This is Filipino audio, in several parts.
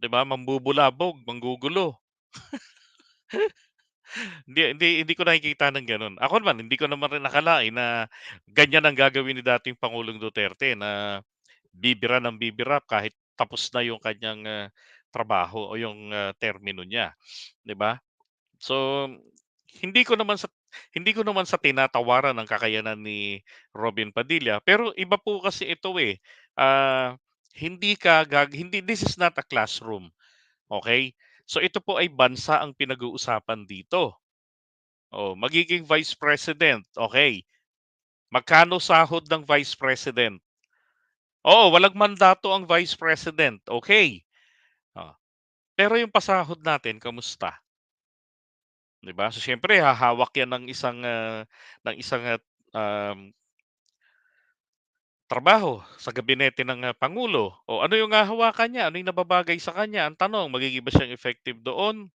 'di ba, mambubulabog, manggugulo. Hindi ko nakikita ng gano'n. Ako naman, hindi ko naman rin akalain na ganyan ang gagawin ni dating Pangulong Duterte na bibira ng bibira kahit tapos na yung kanyang, trabaho o yung, termino niya, 'di ba? So, hindi ko naman sa hindi ko naman sa tinatawaran ang kakayanan ni Robin Padilla, pero iba po kasi ito, eh, ah, hindi this is not a classroom, okay. So, ito po ay bansa ang pinag-uusapan dito. Oh, magiging Vice President, okay. Magkano sahod ng Vice President? Oo, walang mandato ang Vice President, okay. Oh, pero yung pasahod natin kamusta? 'Di ba? So, siyempre hahawak 'yan ng isang trabaho sa gabinete ng, pangulo. O ano yung hahawakan niya, ano yung nababagay sa kanya? Ang tanong, magiging ba siyang effective doon,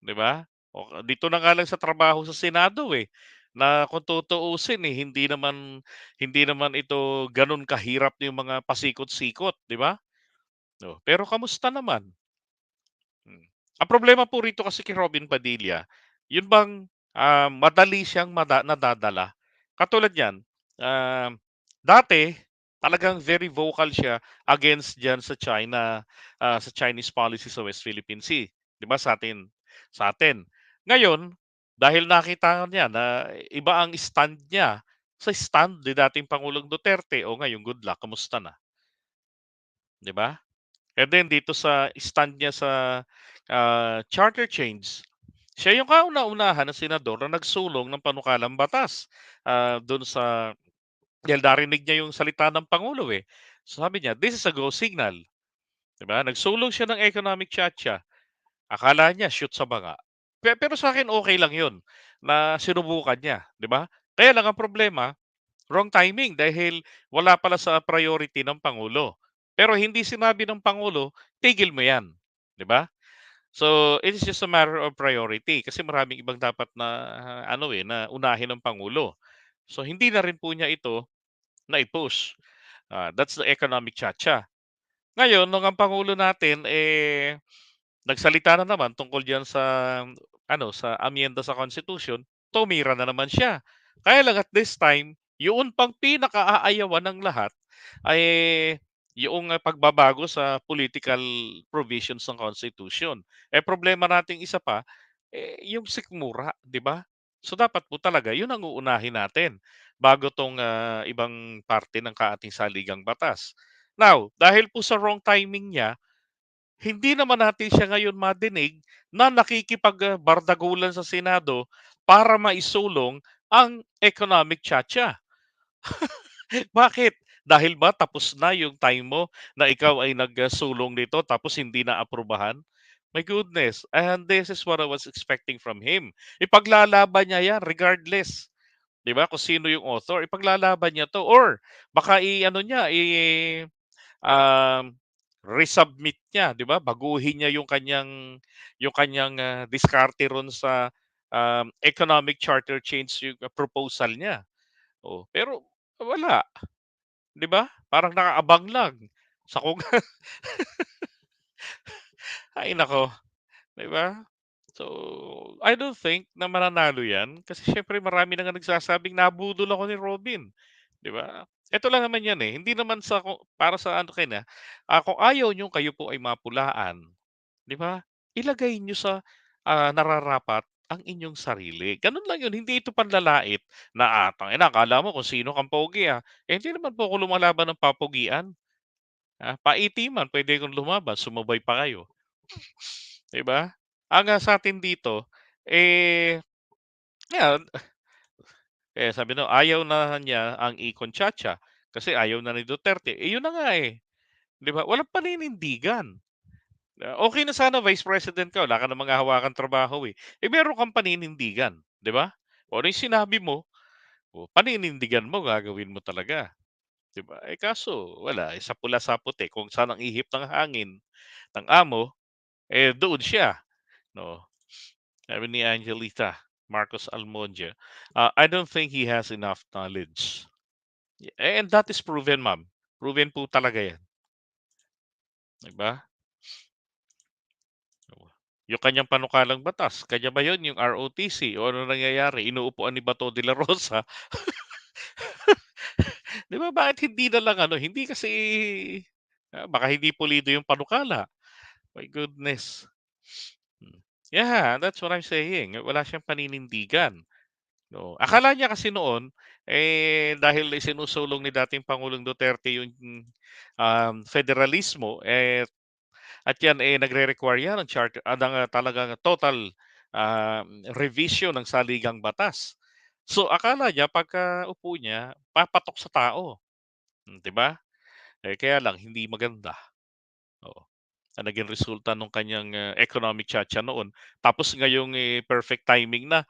'di ba? O dito na nga lang sa trabaho sa Senado, eh, na kung tutuusin, eh, hindi naman ito gano'n kahirap yung mga pasikot-sikot, 'di ba? Oh, pero kamusta naman? Hmm. Ang problema po rito kasi kay Robin Padilla, yun bang, madali siyang nadadala. Katulad niyan, dati talagang very vocal siya against diyan sa China, sa Chinese policy sa West Philippine Sea, 'di ba, sa atin. Ngayon, dahil nakita niya na iba ang stand niya sa stand ni dating Pangulong Duterte, o ngayon good luck, kamusta na, 'di ba? And then dito sa stand niya sa, charter change, siya yung kauna-unahan na senador na nagsulong ng panukalang batas, dun sa dahil narinig niya yung salita ng pangulo, eh. So sabi niya, "This is a go signal." 'Di ba? Nagsulong siya ng economic tiyatya. Akala niya shoot sa banga. Pero sa akin okay lang yun na sinubukan niya, 'di ba? Kaya lang ang problema, wrong timing dahil wala pala sa priority ng pangulo. Pero hindi sinabi ng pangulo, "Tigil mo 'yan." 'Di ba? So, it is just a matter of priority kasi maraming ibang dapat na ano, eh, na unahin ng pangulo. So, hindi na rin po niya ito nai-push. That's the economic tiyatya. Ngayon nung ang pangulo natin, eh, nagsalita na naman tungkol diyan sa ano, sa amyenda sa Constitution, tumira na naman siya. Kaya lang at this time, yun pang pinaka-aayawan ng lahat ay yung, pagbabago sa political provisions ng Constitution. Eh, problema nating isa pa, eh, yung sikmura, 'di ba? So, dapat po talaga yun ang uunahin natin bago 'tong, ibang parte ng ating saligang batas. Now, dahil po sa wrong timing niya, hindi naman natin siya ngayon madinig na nakikipagbardagulan sa Senado para maisulong ang economic tiyatya. Bakit? Dahil ba tapos na yung time mo na ikaw ay nagsulong nito tapos hindi na aprubahan? My goodness, and this is what I was expecting from him. Ipaglalaban niya yan regardless, 'di ba? Kung sino yung author, ipaglalaban niya 'to, or baka i-ano niya, um, resubmit niya, 'di ba? Baguhin niya yung kanyang, diskarte ron sa, economic charter change yung proposal niya. Oh, pero wala, 'di ba? Parang nakaabang lang sa kung ay naku, 'di ba? So, I don't think na mananalo 'yan kasi siyempre marami na nga nagsasabing nabudol ako ni Robin, 'di ba? Eto lang naman 'yan, eh, hindi naman para sa ano kayo na, kung ayaw niyong kayo po ay mapulaan, 'di ba? Ilagay niyo sa, nararapat ang inyong sarili. Gano'n lang 'yun, hindi ito panlalait na, "Tangina akala mo kung sino kang pogi, Eh, hindi naman po ako lumalaban ng papogian, paitiman puwede akong lumaban, sumabay pa kayo, 'di ba? Ang, sa'tin dito, eh, 'yan, sabi ayaw na niya ang i-kontsatsa kasi ayaw na ni Duterte, eh, 'yun na nga, eh, 'di ba? Walang paninindigan. Okey na sana vice president ka, wala ka namang hahawakang trabaho, eh. Eh, meron kang paninindigan, 'di ba? O ano yung sinabi mo, paninindigan mo, gagawin mo talaga, 'di ba? Eh, kaso wala, eh, sa pula sa puti kung saan ang ihip ng hangin ng amo, eh, doon siya, 'no? Sabi ni Angelita Marcos Almonte, "I don't think he has enough knowledge." And that is proven, ma'am. Proven po talaga 'yan, 'di ba? Yung kanyang panukalang batas, kanya ba yun, yung ROTC o ano nangyayari, inuupuan ni Bato de la Rosa? 'Di ba, bakit hindi na lang ano, hindi kasi, baka hindi pulido yung panukala, my goodness. Hmm. Yeah, that's what I'm saying, wala siyang paninindigan, 'no. Akala niya kasi noon, dahil isinusulong ni dating Pangulong Duterte yung, federalismo, at yan, nagre-require yan ng charter ng, talagang total, revision ng saligang batas. So, akala niya pagkaupo niya papatok sa tao, 'di ba? Kaya lang hindi maganda, oo. Ang naging resulta nung kanyang, economic tiyatsa noon. Tapos ngayong, perfect timing na,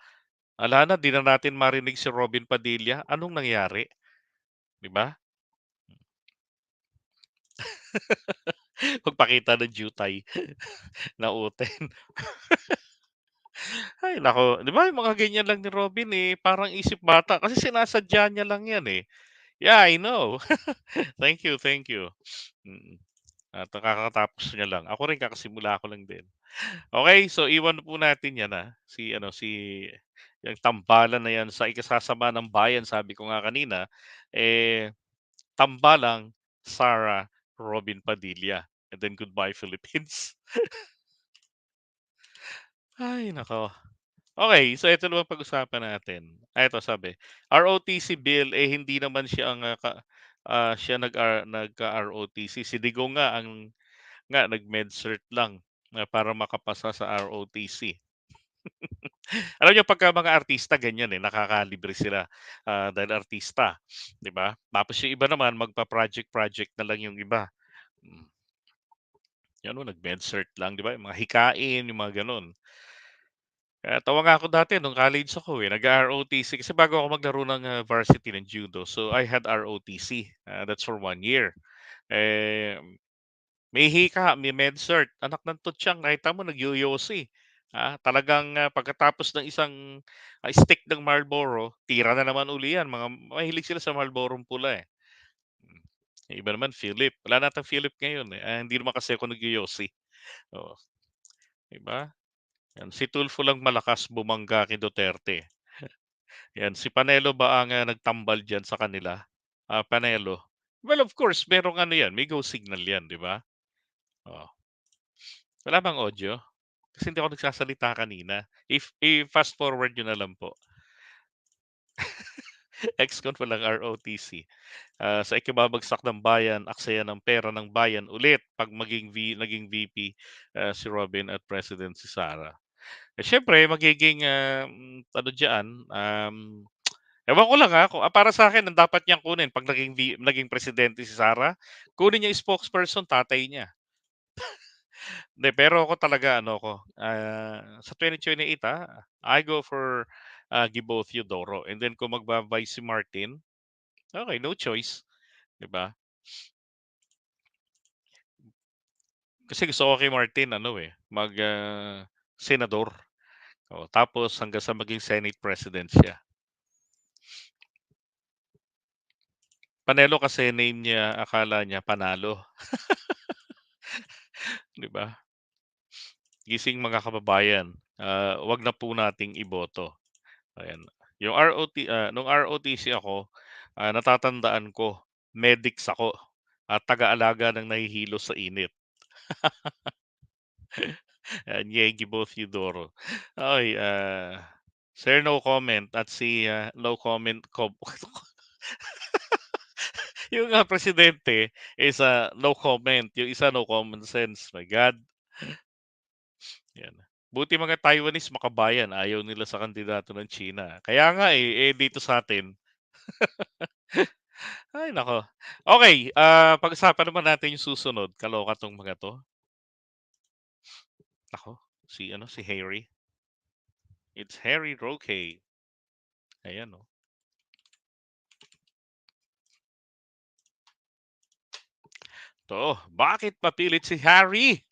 hala na 'di na natin marinig si Robin Padilla, anong nangyari, 'di ba? Magpakita ng jutay na uten. Ay naku, 'di ba yung mga ganyan lang ni Robin, parang isip bata kasi sinasadya niya lang yan, eh. Yeah, I know. Thank you, thank you. Mm. At kakatapos niya lang. Ako rin kakasimula ko lang din. Okay, so iwan po natin 'yan, si ano, si yung tambalan na 'yan sa ikasasama ng bayan sabi ko nga kanina, eh, tambalang Sara Robin Padilla. And then goodbye Philippines. Ay naku. Okay, so ito naman pag-usapan natin. Eto sabi, ROTC bill, hindi naman siya ang, siya nagka-ROTC. Si Digong nga nag-med-cert lang, para makapasa sa ROTC. Alam niyo pagka mga artista ganyan, nakakalibre sila, dahil artista, 'di ba? Tapos yung iba naman magpa-project-project na lang yung iba. Hmm, yung ano nag-med-cert lang, 'di ba? Yung mga hikain, yung mga gano'n. Kaya tawa nga ako dati nung college ako, nag-ROTC kasi bago ako maglaro ng, varsity ng judo. So, I had ROTC, that's for 1 year. Eh, may hika, may med-cert, anak ng tutsang nakita mo nagyoyosi. Talagang, pagkatapos ng isang, stick ng Marlboro, tira na naman uli yan, mga mahilig sila sa Marlborong pula, eh. Hmm, yung iba naman Philip, wala na Philip ngayon, eh, hindi naman kasi ako nagyoyosi, oo, 'di ba? Yan, si Tulfo lang malakas bumangga kay Duterte. Yan, si Panelo ba ang, nagtambal diyan sa kanila? Panelo? Well, of course merong ano yan, may go signal yan, 'di ba? Oh, wala bang audio? Kasi hindi ako nagsasalita kanina. If i-fast forward niyo na lang po. ExCon walang ROTC. Sa ikababagsak ng bayan, aksaya ng pera ng bayan ulit 'pag naging VP, si Robin at President si Sara. Siyempre magiging, ano diyan, ewan ko lang, para sa akin ang dapat niyang kunin 'pag naging presidente si Sara, kunin niya yung spokesperson, tatay niya. Hindi, pero ako talaga ano ko, sa 2028, I go for, Gibo Teodoro and then kung magba-vice si Martin, okay, no choice, 'di ba? Kasi gusto ko kay Martin ano, senador, tapos hanggang sa maging Senate President siya. Panelo kasi name niya, akala niya panalo, 'di ba? Gising mga kababayan, 'wag na po nating iboto, ayan. Yung nung ROTC ako, natatandaan ko medics ako at taga-alaga ng nahihilo sa init. Yegi both Eudoro. Okey, sir no comment at si, no comment yung, presidente is, no comment, yung isa no common sense, my God, 'yan. Buti mga Taiwanese makabayan, ayaw nila sa kandidato ng China. Kaya nga, dito sa'tin ay naku. Okey, pag-usapan naman natin yung susunod, kaloka 'tong mga 'to. Naku, si Harry. It's Harry Roque. Ayan, oh. 'To, bakit papilit si Harry?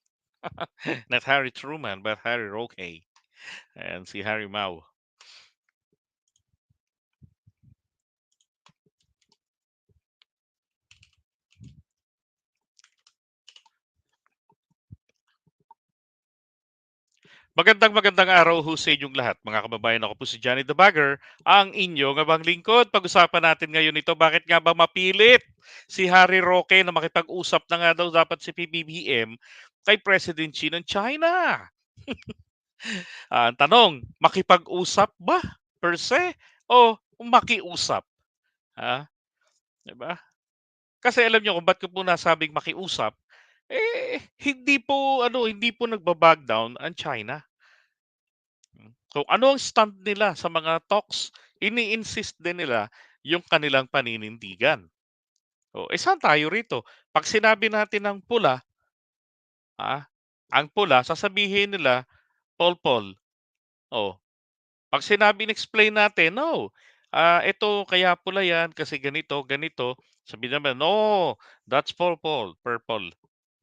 Not Harry Truman, but Harry Roque. Ayan, si Harry Mau. Magandang araw ho sa inyong lahat, mga kababayan. Ako po si Johnny the Bagger, ang inyong abang lingkod. Pag-usapan natin ngayon ito, bakit nga ba mapilit si Harry Roque na makipag-usap na nga daw dapat si PBBM kay President Xi ng China? Ang tanong, makipag-usap ba per se o makiusap? Ha? 'Di ba? Kasi alam niyo kung ba't ko po nasabing makiusap, hindi po nagba-back down ang China. So ano ang stand nila sa mga talks? Ini-insist din nila yung kanilang paninindigan. Saan tayo rito? 'Pag sinabi natin ng pula, ah, ang pula sasabihin nila, polpol. Oh, 'pag in-explain natin, "No, ito kaya pula 'yan kasi ganito, ganito." Sabihin naman, "No, that's purple."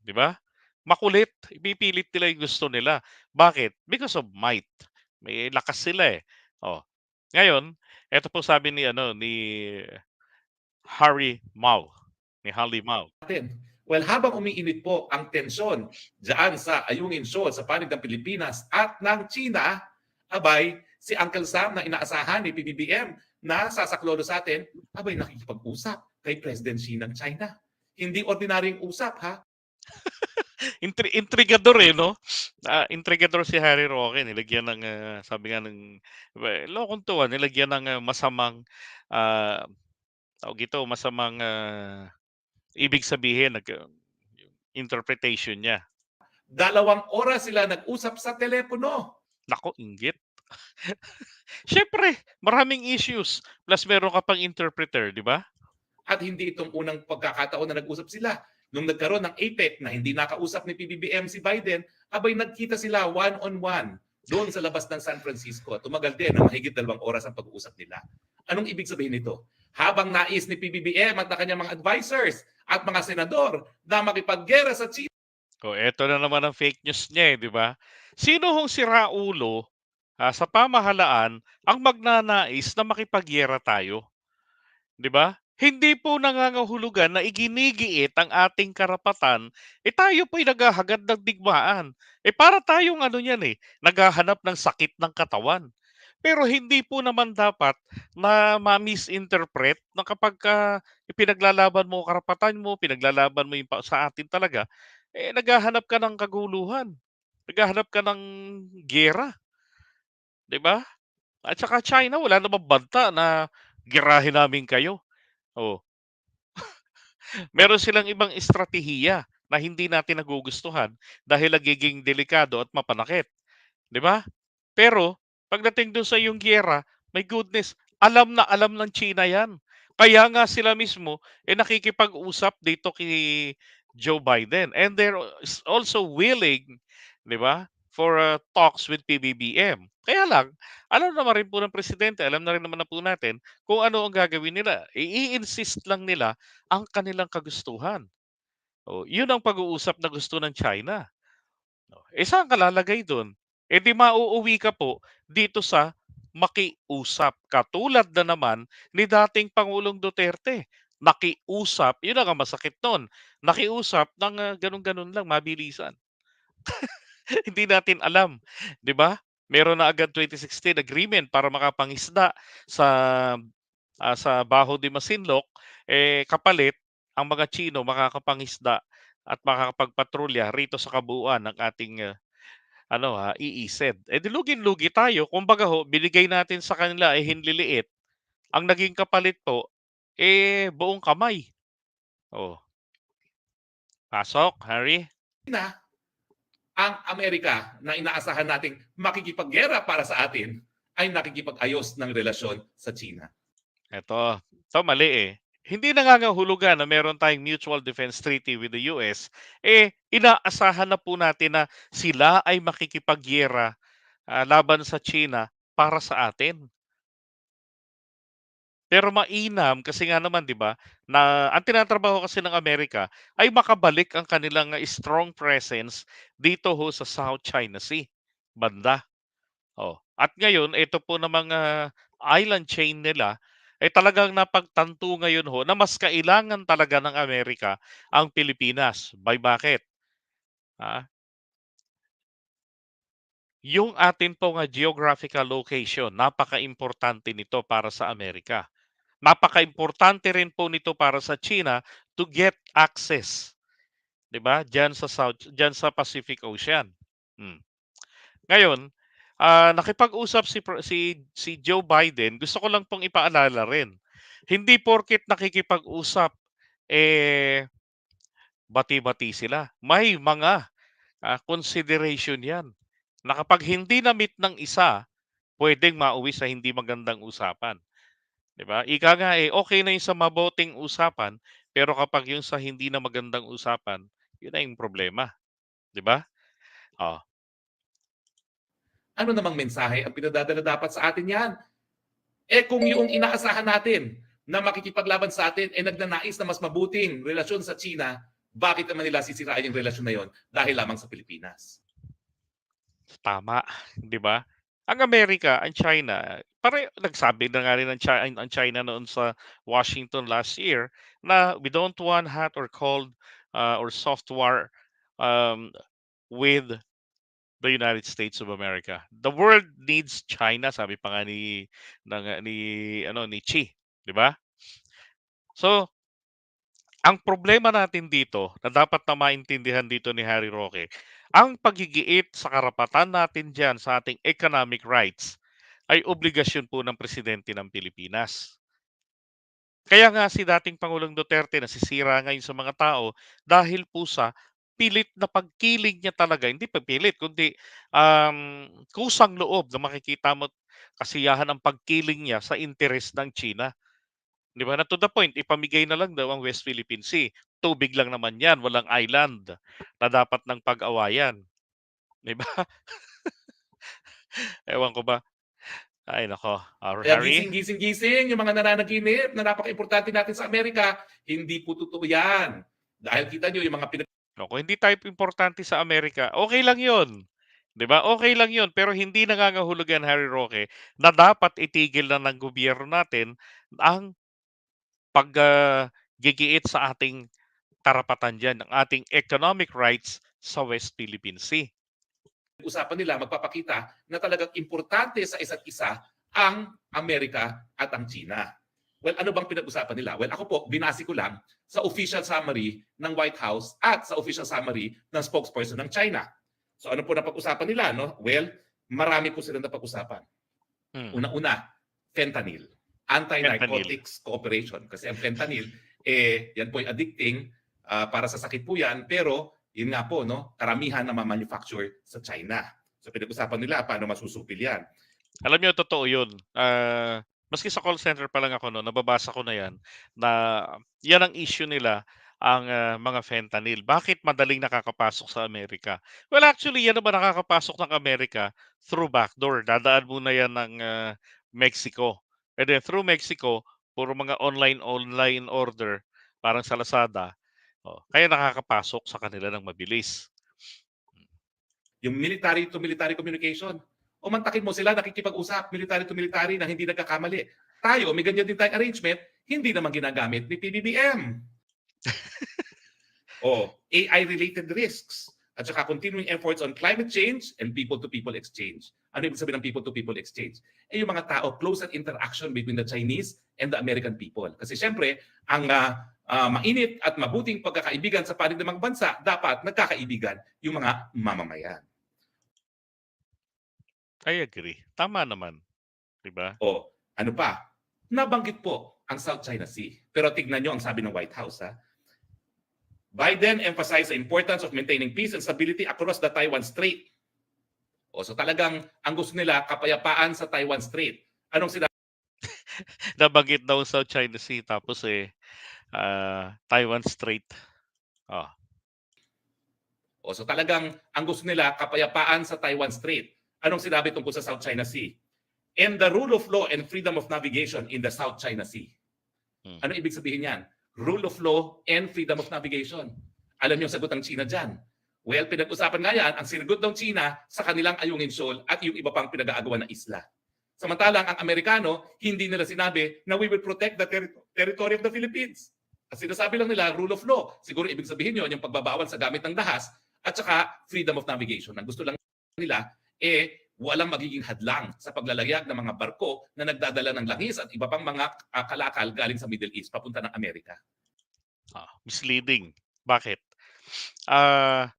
'Di ba? Makulit, ipipilit nila yung gusto nila. Bakit? Because of might. May lakas sila, eh. Oh, ngayon, eto po sabi ni Harry Mao, ni Harry Mao. Natin. Well, habang umiinit po ang tensyon diyan sa Ayungin Shoal sa panig ng Pilipinas at ng China, abay, si Uncle Sam na inaasahan ni PBBM na sasaklolo sa atin, abay nakikipag-usap kay President Xi ng China. Hindi ordinaryong usap ha. Intrigador, eh, 'no? Intrigador si Harry Roque, nilagyan ng, sabi nga ng lokong 'to, nilagyan ng, masamang, ah, tawag dito, masamang, ibig sabihin yung interpretation niya. 2 oras sila nag-usap sa telepono. Naku, inggit. Siyempre, maraming issues, plus meron ka pang interpreter, 'di ba? At hindi itong unang pagkakataon na nag-usap sila. Nung nagkaroon ng APEC na hindi nakausap ni PBBM si Biden, abay nagkita sila one-on-one doon sa labas ng San Francisco. Tumagal din ng mahigit 2 oras ang pag-uusap nila. Anong ibig sabihin nito? Habang nais ni PBBM at ng kanyang mga advisors at mga senador na makipaggera sa China, Eto na naman ang fake news niya, eh, 'di ba? Sino hong si Raulo, sa pamahalaan ang magnanais na makipagyera tayo? 'Di ba? Hindi po nangangahulugan na iginigiit ang ating karapatan, tayo po'y naghahangad ng digmaan. Para tayong ano niyan, naghahanap ng sakit ng katawan. Pero hindi po naman dapat na ma-misinterpret na kapagka ipinaglalaban mo ang karapatan mo, pinaglalaban mo yung sa atin talaga, naghahanap ka ng kaguluhan, naghahanap ka ng giyera, 'di ba? At saka China wala namang banta na giyerahin namin kayo. Oh, meron silang ibang estratehiya na hindi natin nagugustuhan dahil nagiging delikado at mapanakit, 'di ba? Pero pagdating dun sa yung giyera, my goodness, alam na alam ng China 'yan. Kaya nga sila mismo, nakikipag-usap dito kay Joe Biden and also willing, 'di ba, for, talks with PBBM. Kaya lang, alam naman rin po ng presidente, alam na rin naman na po natin kung ano ang gagawin nila. I-insist lang nila ang kanilang kagustuhan. Yun ang pag-uusap na gusto ng China. Saan ka lalagay dun? 'Di mauuwi ka po dito sa makiusap. Katulad na naman ni dating Pangulong Duterte. Nakiusap, yun ang masakit nun. Nakiusap ng, ganun-ganun lang, mabilisan. Hindi natin alam, 'di ba? Meron na agad 2016 agreement para makapangisda sa, sa Baho de Masinloc, kapalit ang mga Tsino makakapangisda at makakapagpatrolya rito sa kabuuan ng ating, EEZ. Di lugin-lugi tayo. Kumbaga ho, binigay natin sa kanila ay hinliliit. Ang naging kapalit po, buong kamay. Oh, pasok, Harry. ang Amerika na inaasahan nating makikipaggera para sa atin ay nakikipag-ayos ng relasyon sa China. Ito mali, eh. Hindi nangangahulugan na meron tayong mutual defense treaty with the US, inaasahan na po natin na sila ay makikipagyera, laban sa China para sa atin. Pero mainam kasi nga naman 'di ba, na ang tinatrabaho kasi ng Amerika ay makabalik ang kanilang, strong presence dito ho sa South China Sea, banda. At ngayon ito po namang, island chain nila, talagang napagtanto ngayon ho na mas kailangan talaga ng Amerika ang Pilipinas. Bakit? Ah, yung atin pong geographical location, napaka-importante nito para sa Amerika. Napaka-importante rin po nito para sa China to get access, 'di ba? Diyan sa Pacific Ocean. Hmm. Ngayon, nakipag-usap si Joe Biden, gusto ko lang pong ipaalala rin. Hindi porket nakikipag-usap eh bati-bati sila. May mga consideration 'yan. Na kapag hindi na-meet ng isa, puwedeng mauwi sa hindi magandang usapan, 'di ba? Ika nga, okey na 'yung sa mabuting usapan, pero kapag 'yung sa hindi na magandang usapan, 'yun na 'yung problema, 'di ba? Oh, Ano namang mensahe ang pinadadala dapat sa atin yan? Kung yung inaasahan natin na makikipaglaban sa atin nagnanais na mas mabuting relasyon sa China, bakit naman nila sisirain yung relasyon na yon dahil lamang sa Pilipinas? tama, 'di ba? Ang Amerika, ang China, nagsabi na nga rin ang China noon sa Washington last year na, "We don't want hot or cold, or soft war, um, with the United States of America. The world needs China," sabi pa nga ni Xi, 'di ba? So, ang problema natin dito na dapat na maintindihan dito ni Harry Roque, ang paggigiit sa karapatan natin diyan sa ating economic rights ay obligasyon po ng presidente ng Pilipinas. Kaya nga si dating Pangulong Duterte nasisira ngayon sa mga tao dahil po sa pilit na pagkiling niya talaga, hindi pagpilit kundi, kusang loob na makikita mo kasiyahan ang pagkiling niya sa interes ng China. 'Di ba, na to the point ipamigay na lang daw ang West Philippine Sea. Tubig lang naman 'yan, walang island na dapat ng pag-awayan, 'di ba? Ewan ko ba. Ay naku, Kaya Harry, gising, gising, gising yung mga nananaginip na napaka-importante natin sa Amerika, hindi po totoo yan. Dahil kita nyo yung mga kung hindi tayo importante sa Amerika, okay lang 'yun, 'di ba? Okay lang 'yun, pero hindi nangangahulugan, Harry Roque, na dapat itigil na ng gobyerno natin ang gigiit sa ating karapatan diyan, ang ating economic rights sa West Philippine Sea. usapan nila magpapakita na talagang importante sa isa't isa ang Amerika at ang China. Well, ano bang pinag-usapan nila? Well, ako po, binasi ko lang sa official summary ng White House at sa official summary ng spokesperson ng China. So ano po napag-usapan nila? No? Well, marami po silang napag-usapan. Hmm, Una-una, fentanyl. fentanyl. Anti-narcotics cooperation. Kasi ang fentanyl, yan po ay addicting para sa sakit po yan. Pero, yun nga po, no, karamihan na ma-manufacture sa China. So pinag-usapan nila paano masusupil yan. Alam niyo totoo 'yun. Maski sa call center pa lang ako no'n nababasa ko na 'yan, na 'yan ang issue nila, ang, mga fentanyl. Bakit madaling nakakapasok sa Amerika? Well, actually 'yan naman nakakapasok ng Amerika through backdoor. Dadaan muna 'yan ng, Mexico. And then through Mexico, puro mga online order, parang sa Lazada, kaya nakakapasok sa kanila ng mabilis. Yung military to military communication. O mantakin mo sila nakikipag-usap, military to military na hindi nagkakamali. Tayo, may ganyan din tayong arrangement, hindi naman ginagamit ni PBBM. O AI-related risks at saka continuing efforts on climate change and people-to-people exchange. Ano ibig sabihin ng people-to-people exchange? Yung mga tao, close interaction between the Chinese and the American people. Kasi syempre, ang mainit at mabuting pagkakaibigan sa panig ng mga bansa, dapat nagkakaibigan yung mga mamamayan. I agree, tama naman, 'di ba? O ano pa? Nabanggit po ang South China Sea. Pero tignan nyo ang sabi ng White House. Ha? Biden emphasized the importance of maintaining peace and stability across the Taiwan Strait. O so talagang ang gusto nila kapayapaan sa Taiwan Strait. Anong sinabi? Nabanggit daw South China Sea tapos, Taiwan Strait. Oh, O so talagang ang gusto nila kapayapaan sa Taiwan Strait. Anong sinabi tungkol sa South China Sea? And the rule of law and freedom of navigation in the South China Sea. Ano ibig sabihin yan? Rule of law and freedom of navigation. Alam niyo ang sagot ng China dyan. Well, pinag-usapan nga yan, ang sinagot ng China sa kanilang Ayungin Shoal at yung iba pang pinag-aagawan na isla. Samantalang ang Amerikano, hindi nila sinabi na we will protect the territory of the Philippines. At sinasabi lang nila, rule of law. Siguro ibig sabihin yun, yung pagbabawal sa gamit ng dahas at saka freedom of navigation. Ang gusto lang nila, walang magiging hadlang sa paglalayag ng mga barko na nagdadala ng langis at iba pang mga kalakal galing sa Middle East papunta ng Amerika. Misleading. Bakit? Ah,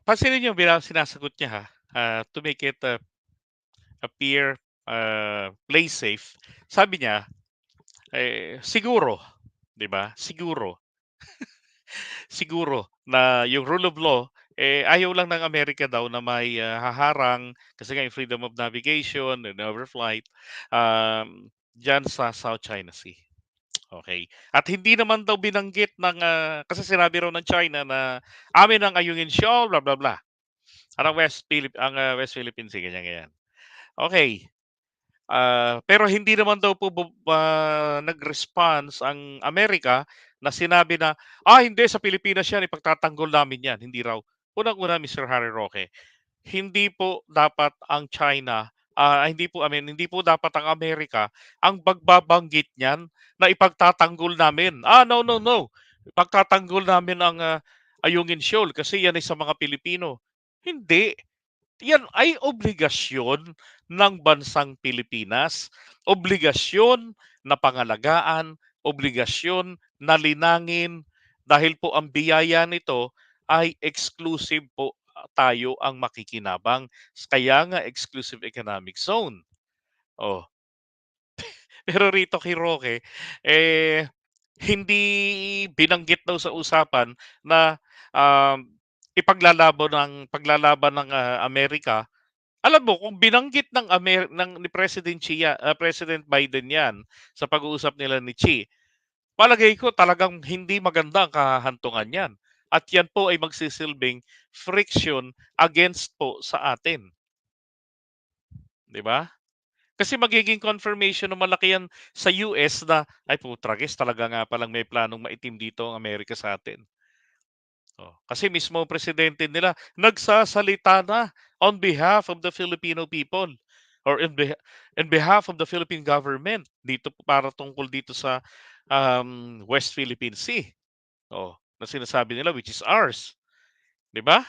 pansinin niyo sinasagot niya to make it appear play safe. Sabi niya, siguro, 'di ba? Siguro na yung rule of law ayaw lang ng Amerika daw na may haharang kasi nga yung freedom of navigation and overflight diyan sa South China Sea. Okay. At hindi naman daw binanggit ng kasi sinabi raw ng China na amin ang Ayungin Shoal, blah blah blah. West Philippine Sea ganyan ganyan. Okay. Pero hindi naman daw po nag-response ang Amerika na sinabi na, hindi sa Pilipinas yan, ipagtatanggol namin yan. Hindi raw. Unang-una, Mr. Harry Roque, hindi po dapat ang China, hindi po dapat ang Amerika ang magbabanggit niyan na ipagtatanggol namin. No, no, no. Ipagtatanggol namin ang Ayungin Shoal kasi yan ay sa mga Pilipino. Hindi. Yan ay obligasyon ng bansang Pilipinas, obligasyon na pangalagaan, obligasyon na linangin dahil po ang biyaya nito ay exclusive po tayo ang makikinabang. Kaya nga exclusive economic zone. Oh, pero rito kay Roque, hindi binanggit daw sa usapan na um, paglalaban ng Amerika. Alam mo kung binanggit ng ni President Biden 'yan sa pag-uusap nila ni Xi, palagay ko talagang hindi maganda ang kahahantungan niyan. At 'yan po ay magsisilbing friction against po sa atin, 'di ba? Kasi magiging confirmation na malaki yan sa US na, ay putragis, talaga nga palang may planong maitim dito ang Amerika sa atin. Kasi mismo ang presidente nila nagsasalita na on behalf of the Filipino people or in behalf of the Philippine government dito para tungkol dito sa West Philippine Sea. Na sinasabi nila which is ours. 'Di ba?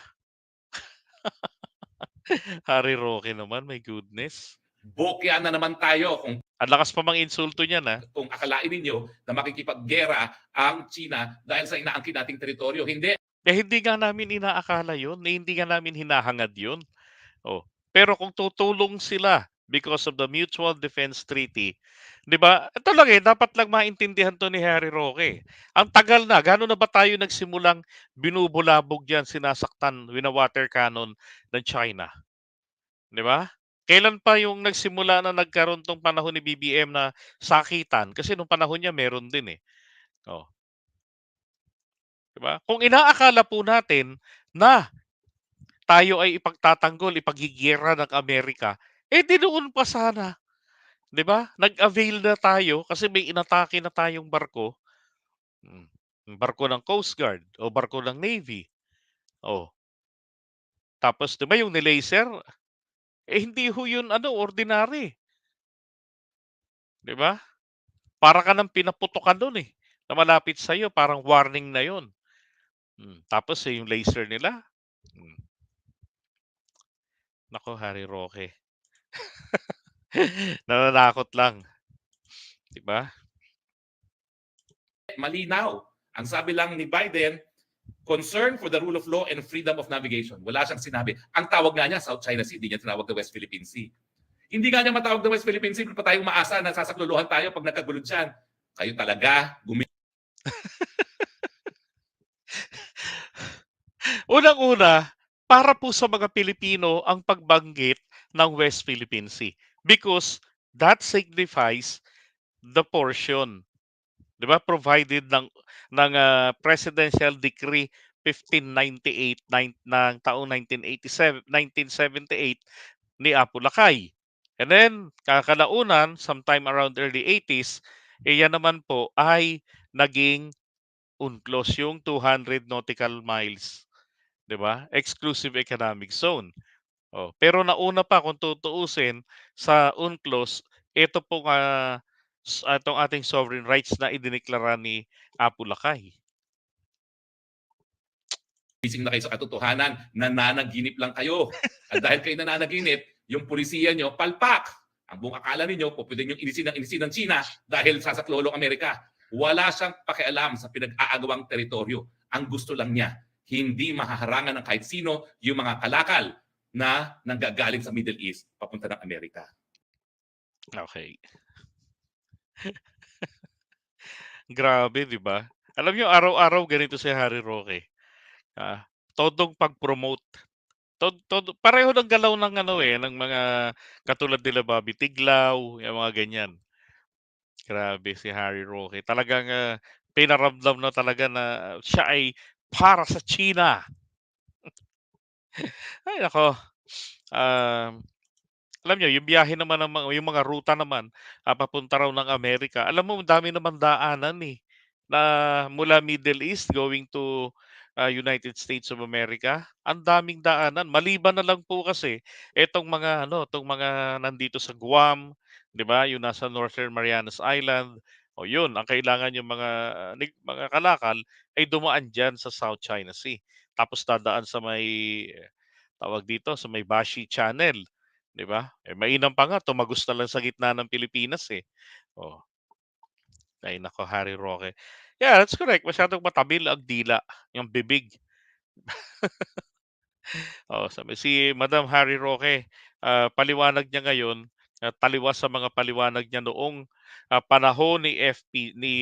Harry Roque naman, my goodness. Bokya na naman tayo Ang lakas pa mang insulto niyan kung akalain ninyo na makikipaggera ang China dahil sa inaangkin nating teritoryo. Hindi. Hindi nga namin inaakala 'yun, hindi nga namin hinahangad 'yun. Pero kung tutulong sila because of the Mutual Defense Treaty, 'di ba? Ito lang dapat lang maintindihan 'to ni Harry Roque. Ang tagal na, gaano na ba tayo nagsimulang binubulabog diyan, sinasaktan, wina-water cannon ng China, 'di ba? Kailan pa yung nagsimula na nagkaroon tong panahon ni BBM na sakitan? Kasi nung panahon niya meron din eh. Oh, 'di ba? Kung inaakala po natin na tayo ay ipagtatanggol, ipaggigiyera ng Amerika, di noon pa sana. 'Di ba? Nag-avail na tayo kasi may inatake na tayong barko. Barko ng Coast Guard o barko ng Navy. Oh, tapos 'di ba yung ni-laser, hindi ho yun ordinary. 'Di ba? Para ka ng pinaputukan doon na malapit sa iyo, parang warning na yon. Tapos yung laser nila, nako Harry Roque. Nananakot lang. 'Di ba? Malinaw. Ang sabi lang ni Biden, concern for the rule of law and freedom of navigation. Wala siyang sinabi. Ang tawag nga niya, South China Sea, hindi niya tinawag na West Philippine Sea. Hindi nga niya matawag na West Philippine Sea, pa tayong maasa na sasakluluhan tayo pag nagkagulod siyan. Kayo talaga, Unang-una, para po sa mga Pilipino ang pagbanggit ng West Philippine Sea because that signifies the portion, 'di ba? Provided Presidential Decree 1598 ng taong 1978 ni Apo Lakay. And then kakalaunan sometime around early 80s, yan naman po ay naging UNCLOS, yung 200 nautical miles, 'di ba? Exclusive economic zone. Pero nauna pa kung tutuusin sa UNCLOS, ito po itong ating sovereign rights na idineklara ni Apo Lakay. gising na kayo sa katotohanan, nananaginip lang kayo. At dahil kayo nananaginip, yung pulisiya nyo, palpak. Ang buong akala ninyo, po pwede nyo inisin ng China dahil sasaklolo ang Amerika. Wala siyang pakialam sa pinag-aagawang teritoryo. Ang gusto lang niya, hindi mahaharangan ng kahit sino yung mga kalakal na nanggagaling sa Middle East papunta ng Amerika. Okay. Grabe, 'di ba? Alam niyo araw-araw ganito si Harry Roque, todong pag-promote. Pareho ng galaw ng ano, ng mga katulad nila Bobby Tiglao, yung mga ganyan. Grabe si Harry Roque. Talagang, pinaramdam na talaga na siya ay para sa China. Ay naku, um, alam niyo yung biyahe naman ng yung mga ruta naman, papunta raw ng Amerika, alam mo ang dami namang daanan, na mula Middle East going to, United States of America. Ang daming daanan maliban na lang po kasi itong mga ano, 'tong mga nandito sa Guam, 'di ba, yung nasa Northern Marianas Island, o yun ang kailangan yung mga kalakal ay dumaan diyan sa South China Sea. Tapos dadaan sa may, tawag dito, sa may Bashi Channel, 'di ba? Eh, mainam pa nga tumagos na lang sa gitna ng Pilipinas, eh. Oh, ay naku, Harry Roque. Yeah, that's correct. Masyadong matabil ang dila, yung bibig. Oo, sabi si Madam Harry Roque, paliwanag niya ngayon, taliwas sa mga paliwanag niya noong, panahon ni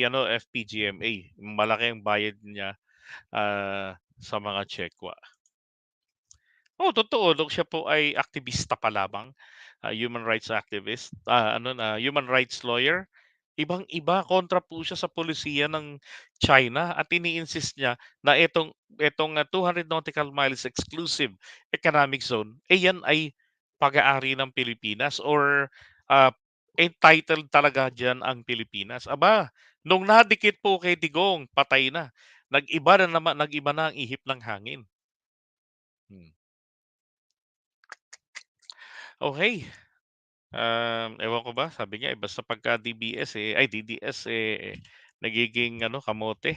ano, FPGMA. Malaki ang bayad niya, sa mga Tsekwa. Oo, totoo nung siya po ay aktivista pa lamang, human rights activist, ano na human rights lawyer, ibang-iba, kontra po siya sa pulisiya ng China at ini-insist niya na itong 200 nautical miles exclusive economic zone, yan ay pag-aari ng Pilipinas or, ah, entitled talaga diyan ang Pilipinas. Aba, nung nadikit po kay Digong, patay na. Nag-iba na ang ihip ng hangin. Hmm, okey. Ewan ko ba, sabi niya, basta pagka DBS, ay DDS, nagiging ano, kamote.